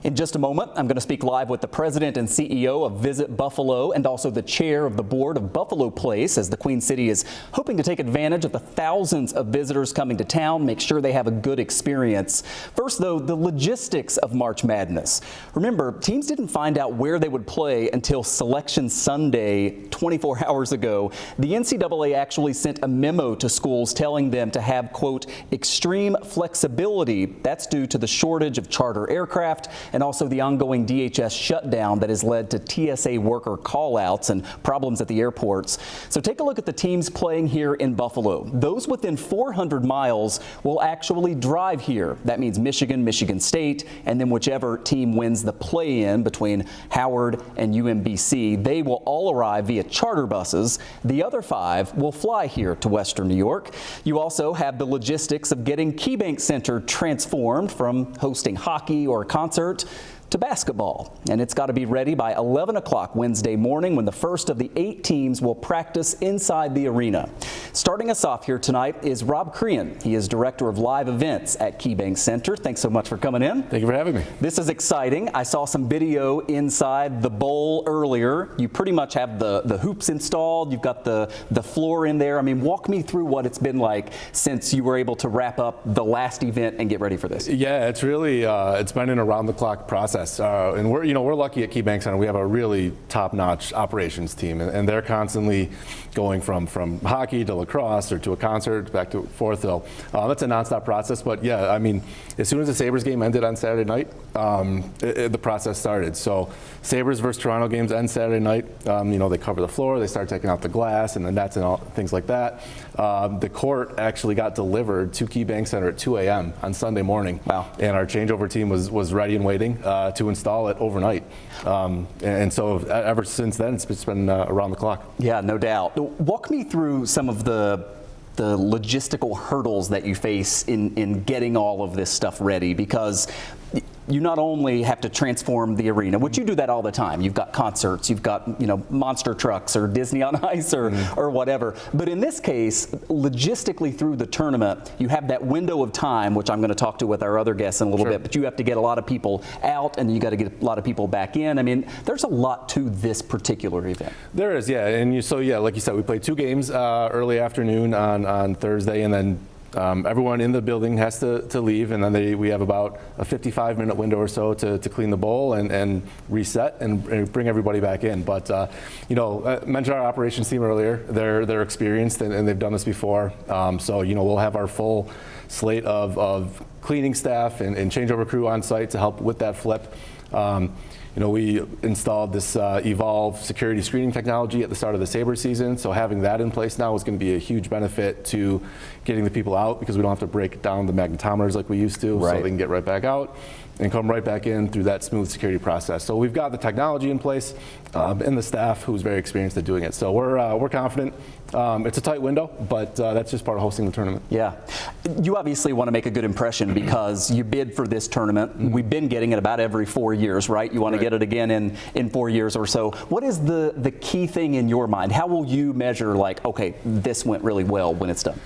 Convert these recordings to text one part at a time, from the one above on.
In just a moment, I'm going to speak live with the president and CEO of Visit Buffalo and also the chair of the board of Buffalo Place, as the Queen City is hoping to take advantage of the thousands of visitors coming to town, make sure they have a good experience. First, though, the logistics of March Madness. Remember, teams didn't find out where they would play until Selection Sunday 24 hours ago. The NCAA actually sent a memo to schools telling them to have, quote, extreme flexibility. That's due to the shortage of charter aircraft and also the ongoing DHS shutdown that has led to TSA worker call-outs and problems at the airports. So take a look at the teams playing here in Buffalo. Those within 400 miles will actually drive here. That means Michigan, Michigan State, and then whichever team wins the play-in between Howard and UMBC. They will all arrive via charter buses. The other 5 will fly here to Western New York. You also have the logistics of getting KeyBank Center transformed from hosting hockey or a concert to basketball, and it's got to be ready by 11 o'clock Wednesday morning when the first of the 8 teams will practice inside the arena. Starting us off here tonight is Rob Crean. He is Director of Live Events at KeyBank Center. Thanks so much for coming in. Thank you for having me. This is exciting. I saw some video inside the bowl earlier. You pretty much have the hoops installed. You've got the floor in there. I mean, walk me through what it's been like since you were able to wrap up the last event and get ready for this. Yeah, it's really it's been an around-the-clock process. And we're lucky at KeyBank Center. We have a really top-notch operations team, and they're constantly going from hockey to lacrosse or to a concert back to Forthville. That's a nonstop process. But yeah, I mean, as soon as the Sabres game ended on Saturday night, the process started. So Sabres versus Toronto games end Saturday night. They cover the floor, they start taking out the glass and the nets and all things like that. The court actually got delivered to KeyBank Center at 2 a.m. on Sunday morning. Wow! And our changeover team was ready and waiting to install it overnight. And so ever since then, it's been around the clock. Yeah, no doubt. Walk me through some of the logistical hurdles that you face in getting all of this stuff ready, because you not only have to transform the arena, which you do that all the time. You've got concerts, you've got monster trucks or Disney on Ice or whatever. But in this case, logistically through the tournament, you have that window of time, which I'm going to talk to with our other guests in a little bit. But you have to get a lot of people out, and you got to get a lot of people back in. I mean, there's a lot to this particular event. There is, yeah. And like you said, we played 2 games early afternoon on Thursday, and then everyone in the building has to leave, and then we have about a 55-minute window or so to clean the bowl and reset and bring everybody back in. But I mentioned our operations team earlier. They're experienced and they've done this before. So we'll have our full slate of cleaning staff and changeover crew on site to help with that flip. We installed this Evolve security screening technology at the start of the Sabres season, so having that in place now is going to be a huge benefit to getting the people out, because we don't have to break down the magnetometers like we used to, so they can get right back out and come right back in through that smooth security process. So we've got the technology in place and the staff who's very experienced at doing it. So we're confident. It's a tight window, but that's just part of hosting the tournament. Yeah. You obviously want to make a good impression because you bid for this tournament. We've been getting it about every 4 years, right? You want to get it again in 4 years or so. What is the key thing in your mind? How will you measure, like, okay, this went really well when it's done?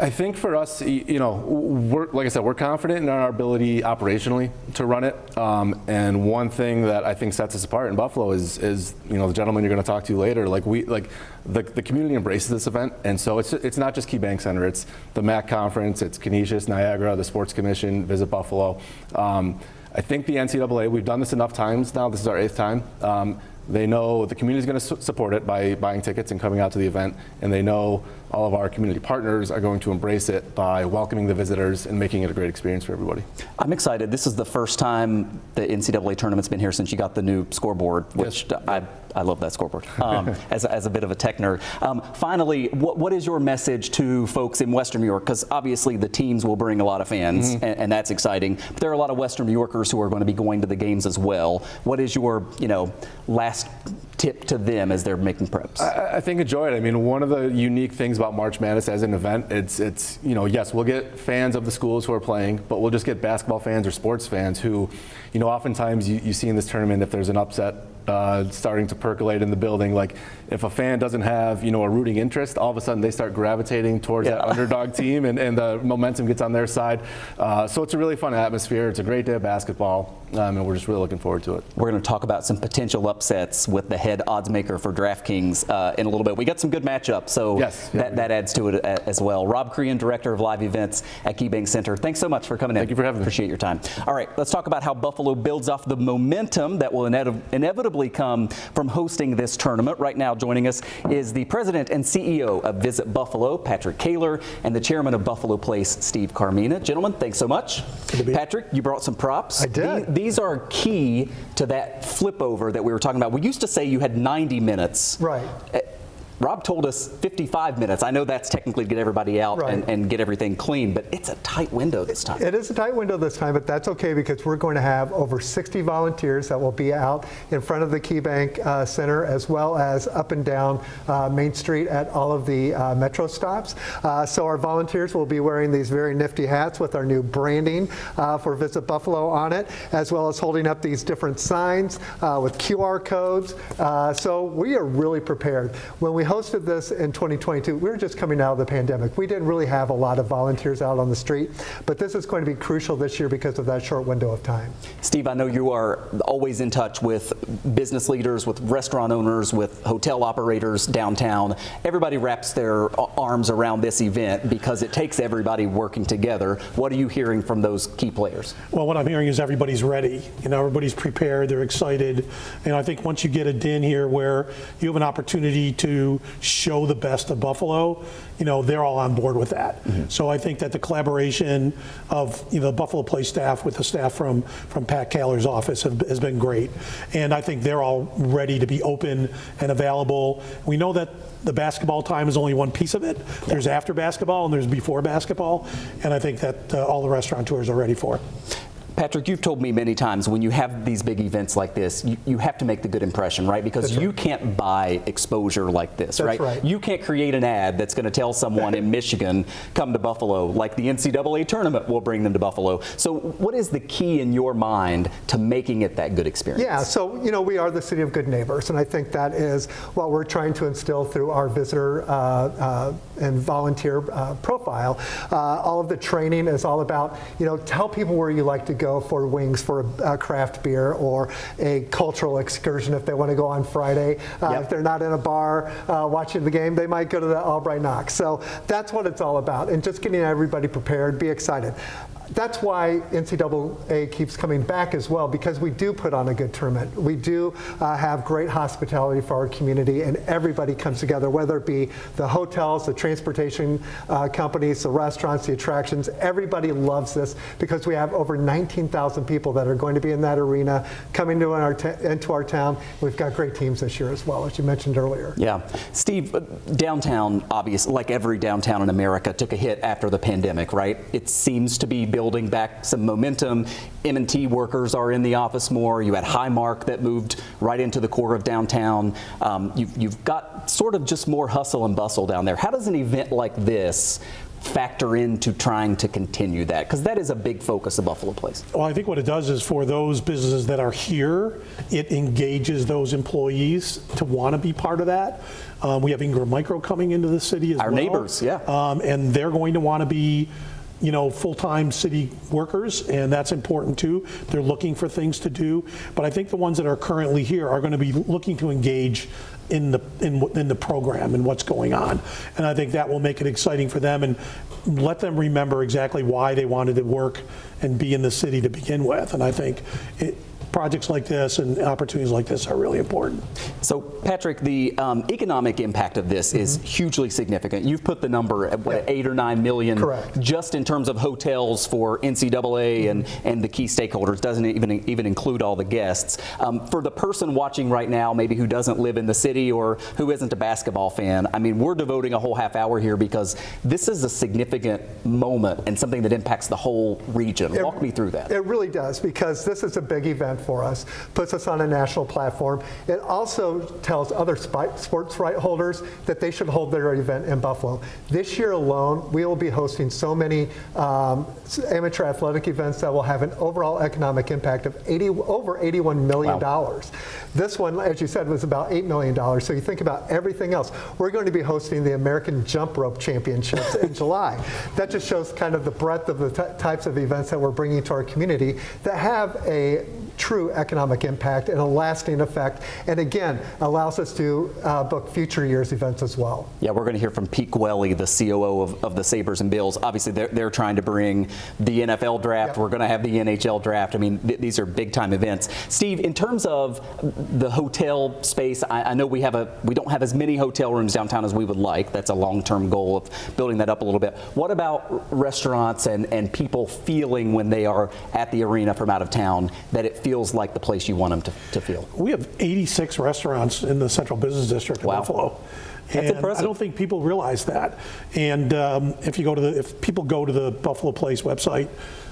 I think for us, like I said, we're confident in our ability operationally to run it. And one thing that I think sets us apart in Buffalo is the gentleman you're going to talk to later. The community embraces this event, and so it's not just KeyBank Center. It's the MAC conference, it's Canisius, Niagara, the Sports Commission, Visit Buffalo. I think the NCAA, we've done this enough times now. This is our 8th time. They know the community is going to support it by buying tickets and coming out to the event, and they know all of our community partners are going to embrace it by welcoming the visitors and making it a great experience for everybody. I'm excited. This is the first time the NCAA tournament's been here since you got the new scoreboard, which I love that scoreboard as a bit of a tech nerd. Finally, what is your message to folks in Western New York? Because obviously the teams will bring a lot of fans, and that's exciting. But there are a lot of Western New Yorkers who are going to be going to the games as well. What is your last tip to them as they're making preps? I think enjoy it. I mean, one of the unique things about March Madness as an event, it's yes, we'll get fans of the schools who are playing, but we'll just get basketball fans or sports fans who, oftentimes you see in this tournament if there's an upset starting to percolate in the building, like if a fan doesn't have, a rooting interest, all of a sudden they start gravitating towards that underdog team and the momentum gets on their side. So it's a really fun atmosphere. It's a great day of basketball, and we're just really looking forward to it. We're going to talk about some potential upsets with the head odds maker for DraftKings in a little bit. We got some good matchups, so that adds to it as well. Rob Crean, Director of Live Events at KeyBank Center. Thanks so much for coming in. Thank you for having me. Appreciate your time. All right, let's talk about how Buffalo builds off the momentum that will inevitably come from hosting this tournament. Right now joining us is the President and CEO of Visit Buffalo, Patrick Kaler, and the Chairman of Buffalo Place, Steve Carmina. Gentlemen, thanks so much. Patrick, you brought some props. I did. These are key to that flip over that we were talking about. We used to say you had 90 minutes. Right. Rob told us 55 minutes. I know that's technically to get everybody out and get everything clean, but it's a tight window this time. It is a tight window this time, but that's okay because we're going to have over 60 volunteers that will be out in front of the KeyBank Center as well as up and down Main Street at all of the metro stops. So our volunteers will be wearing these very nifty hats with our new branding for Visit Buffalo on it, as well as holding up these different signs with QR codes. So we are really prepared. When we hosted this in 2022, we were just coming out of the pandemic. We didn't really have a lot of volunteers out on the street, but this is going to be crucial this year because of that short window of time. Steve, I know you are always in touch with business leaders, with restaurant owners, with hotel operators downtown. Everybody wraps their arms around this event because it takes everybody working together. What are you hearing from those key players? Well, what I'm hearing is everybody's ready. Everybody's prepared, they're excited. And I think once you get it in here where you have an opportunity to show the best of Buffalo, they're all on board with that. Mm-hmm. So I think that the collaboration of the Buffalo Place staff with the staff from Pat Kaler's office has been great. And I think they're all ready to be open and available. We know that the basketball time is only one piece of it. There's after basketball and there's before basketball. And I think that all the restaurateurs are ready for it. Patrick, you've told me many times when you have these big events like this, you have to make the good impression, right? Because you can't buy exposure like this, right? You can't create an ad that's going to tell someone in Michigan, come to Buffalo, like the NCAA Tournament will bring them to Buffalo. So what is the key in your mind to making it that good experience? Yeah, so, we are the city of good neighbors, and I think that is what we're trying to instill through our visitor and volunteer profile. All of the training is all about, tell people where you like to go for wings, for a craft beer, or a cultural excursion if they want to go on Friday. If they're not in a bar watching the game, they might go to the Albright Knox. So that's what it's all about, and just getting everybody prepared, be excited. That's why NCAA keeps coming back as well, because we do put on a good tournament. We do have great hospitality for our community, and everybody comes together, whether it be the hotels, the transportation companies, the restaurants, the attractions. Everybody loves this because we have over 19,000 people that are going to be in that arena coming to into our town. We've got great teams this year as well, as you mentioned earlier. Yeah. Steve, downtown, obviously, like every downtown in America, took a hit after the pandemic, right? It seems to be building back some momentum. M&T workers are in the office more. You had Highmark that moved right into the core of downtown. You've got sort of just more hustle and bustle down there. How does an event like this factor into trying to continue that? Because that is a big focus of Buffalo Place. Well, I think what it does is for those businesses that are here, it engages those employees to want to be part of that. We have Ingram Micro coming into the city as well. Our neighbors, yeah. And they're going to want to be full-time city workers, and that's important too. They're looking for things to do, but I think the ones that are currently here are going to be looking to engage in the program and what's going on, and I think that will make it exciting for them and let them remember exactly why they wanted to work and be in the city to begin with. And I think projects like this and opportunities like this are really important. So, Patrick, the economic impact of this is hugely significant. You've put the number at what, 8 or 9 million, correct, just in terms of hotels for NCAA and the key stakeholders. Doesn't even include all the guests. For the person watching right now, maybe who doesn't live in the city or who isn't a basketball fan, I mean, we're devoting a whole half hour here because this is a significant moment and something that impacts the whole region. Walk me through that. It really does, because this is a big event for us, puts us on a national platform. It also tells other sports right holders that they should hold their event in Buffalo. This year alone, we will be hosting so many amateur athletic events that will have an overall economic impact of over $81 million. Wow. This one, as you said, was about $8 million. So you think about everything else. We're going to be hosting the American Jump Rope Championships in July. That just shows kind of the breadth of the types of events that we're bringing to our community that have a true economic impact and a lasting effect, and again, allows us to book future years' events as well. Yeah, we're going to hear from Pete Gwelly, the COO of the Sabres and Bills. Obviously, they're trying to bring the NFL draft. Yep. We're going to have the NHL draft. I mean, these are big-time events. Steve, in terms of the hotel space, I know we don't have as many hotel rooms downtown as we would like. That's a long-term goal of building that up a little bit. What about restaurants and people feeling when they are at the arena from out of town that it feels like the place you want them to feel? We have 86 restaurants in the Central Business District of Wow. Buffalo. That's and impressive. I don't think people realize that. And if people go to the Buffalo Place website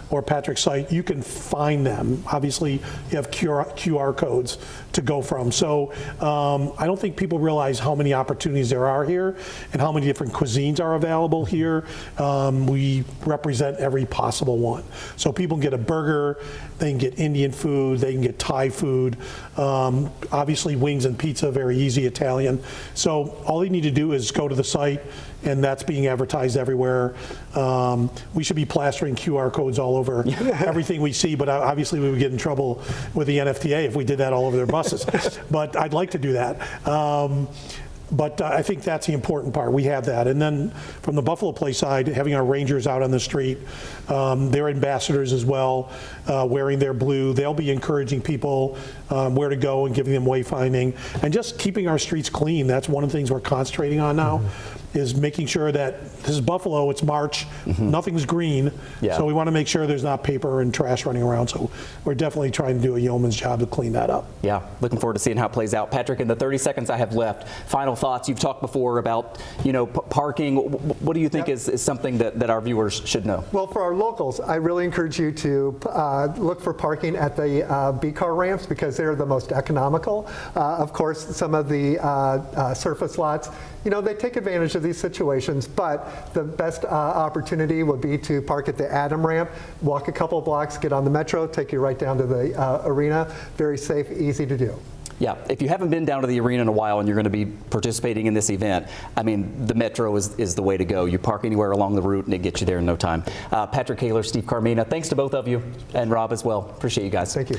or Patrick's site, you can find them. Obviously, you have QR codes to go from. So I don't think people realize how many opportunities there are here and how many different cuisines are available here. We represent every possible one. So people can get a burger, they can get Indian food, they can get Thai food. Obviously, wings and pizza, very easy, Italian. So all you need to do is go to the site, and that's being advertised everywhere. We should be plastering QR codes all over everything we see, but obviously we would get in trouble with the NFTA if we did that all over their buses. But I'd like to do that. But I think that's the important part. We have that. And then from the Buffalo Place side, having our Rangers out on the street, they're ambassadors as well, wearing their blue. They'll be encouraging people where to go and giving them wayfinding and just keeping our streets clean. That's one of the things we're concentrating on now. Is making sure that this is Buffalo, it's March, nothing's green, so we want to make sure there's not paper and trash running around. So we're definitely trying to do a yeoman's job to clean that up. Yeah, looking forward to seeing how it plays out. Patrick, in the 30 seconds I have left, final thoughts. You've talked before about parking. What do you think is something that our viewers should know? Well, for our locals, I really encourage you to look for parking at the B-car ramps because they're the most economical. Of course, some of the surface lots, they take advantage of these situations, but the best opportunity would be to park at the Adam ramp, walk a couple of blocks, get on the metro, take you right down to the arena. Very safe, easy to do. Yeah, if you haven't been down to the arena in a while and you're going to be participating in this event, I mean, the metro is the way to go. You park anywhere along the route and it gets you there in no time. Patrick Kaler, Steve Carmina, thanks to both of you, and Rob as well. Appreciate you guys. Thank you.